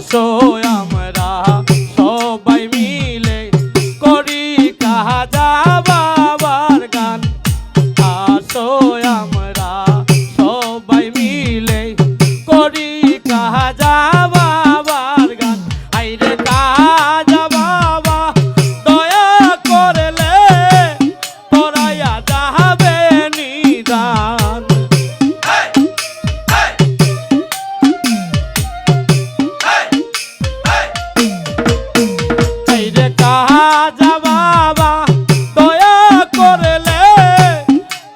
আসো আমরা সবাই মিলে করি কাজা বাবার গান। আসো আমরা সবাই মিলে করি কাজা বাবার গান। আইরে কাজা বাবা দয়া করলে পরাইয়া যাবে নিদান। আইরে কাজা বাবা দয়া করলে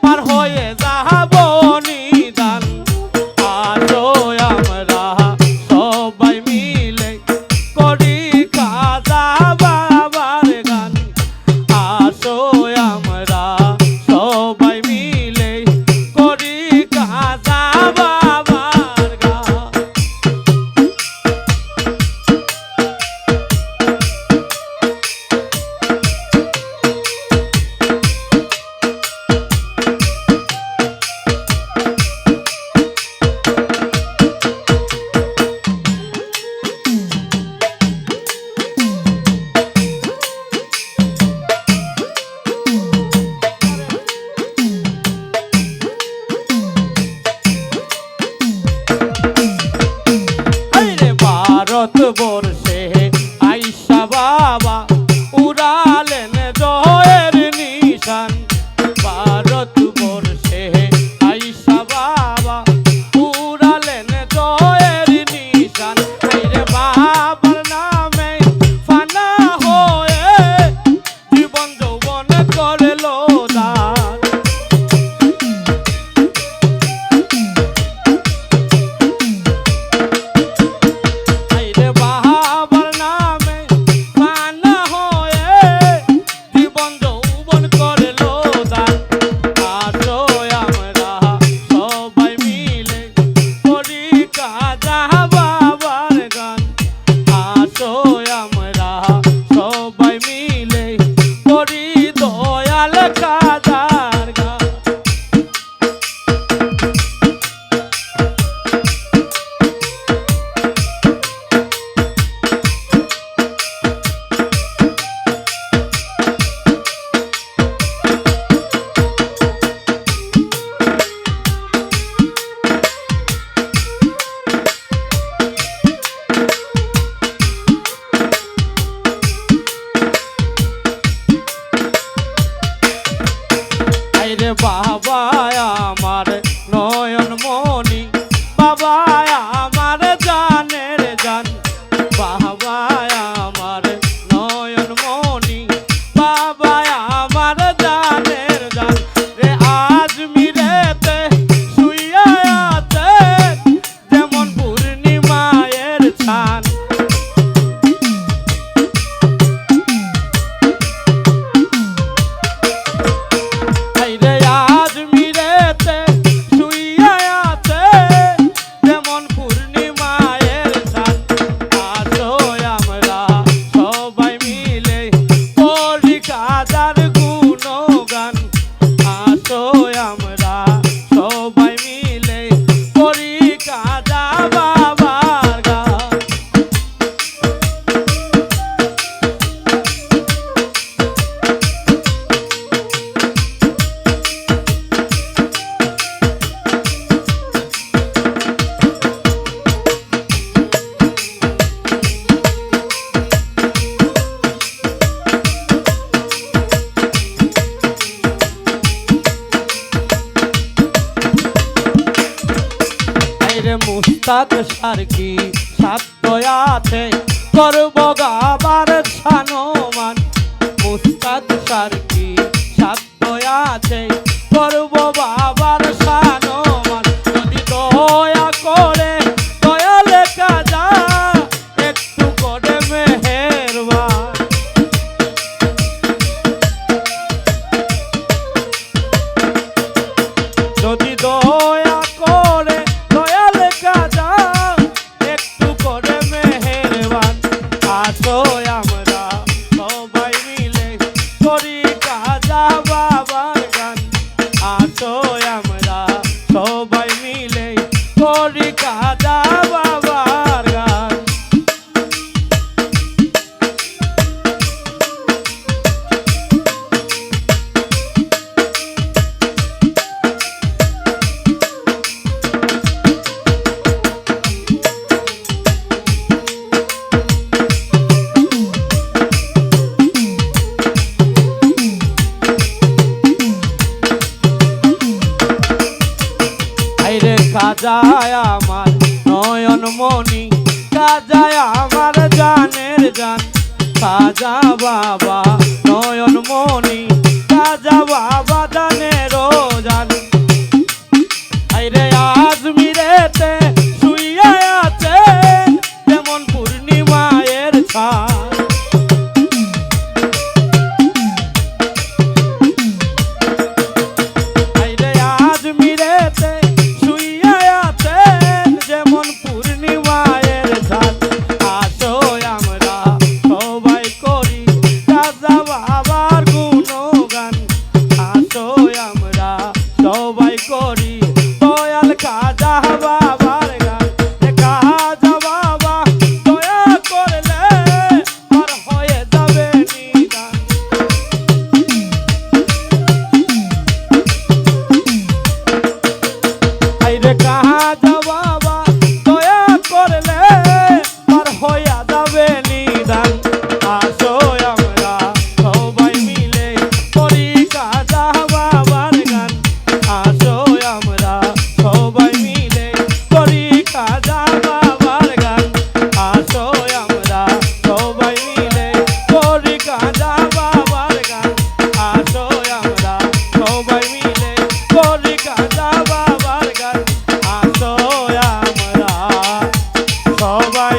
পার হয়ে যাব নিদান। আসো আমরা সবাই মিলে করি কাজা বাবার গান। আসো আমরা সবাই মিলে করি কাজা বাবার গান। ভারতবর্ষে আইসা বাবা উড়ালেন জয়ের নিশান। ভারতবর্ষে আইসা বাবা উড়ালেন জয়ের নিশান। আইরে বাবার নামে ফানা হয়ে জীবন যৌবন করলো দান। বাবা আমার নয়ন মনি, বাবা আমার জানের জান। বাবা আমার নয়ন মনি, বাবা আমার জানের জান। রে আজমিরেতে শুইয়া আছে যেমন পূর্ণিমায়ের ছান। মুস্তাদ সারকি সাধ্য আছে করব গাবার ছানমান। মুস্তাদ সারকি সাধ্য আছে করব বাবার ছানমান। যদি দয়া করে দয়াল কাজা একটু করে মেহেরবান। যদি দয়া করে দয়াল কাজা একটু করে মেহেরবান। আসো আমরা সবাই মিলে করি মনি কাজায় আমার জানের জান খাজা বাবা নয়ন মনি খাজা বাবা জানেরও জান আইরে আজমিরেতে শুইয়া আছেন যেমন পূর্ণিমায়ের ছায়া আইরে আজমিরেতে শুইয়া আছেন যেমন পূর্ণিমায়ের ছায়া আসো আমরা সবাই করি খাজা বাবার গুণগান আসো আমরা সবাই করি দয়াল খাজা বাবার গান খাজা বাবা দয়া করলে পার হয়ে যাবে নিদান আইরে খাজা বাবা দয়া করলে পার হয়ে যাবে নিদান আসো আমরা সবাই মিলে করি খাজা বাবার গান আসো আমরা সবাই মিলে করি খাজা বাবার গান আসো আমরা সবাই মিলে করি খাজা বাবার গান আসো আমরা সবাই মিলে করি খাজা বাবার গান আসো আমরা সবাই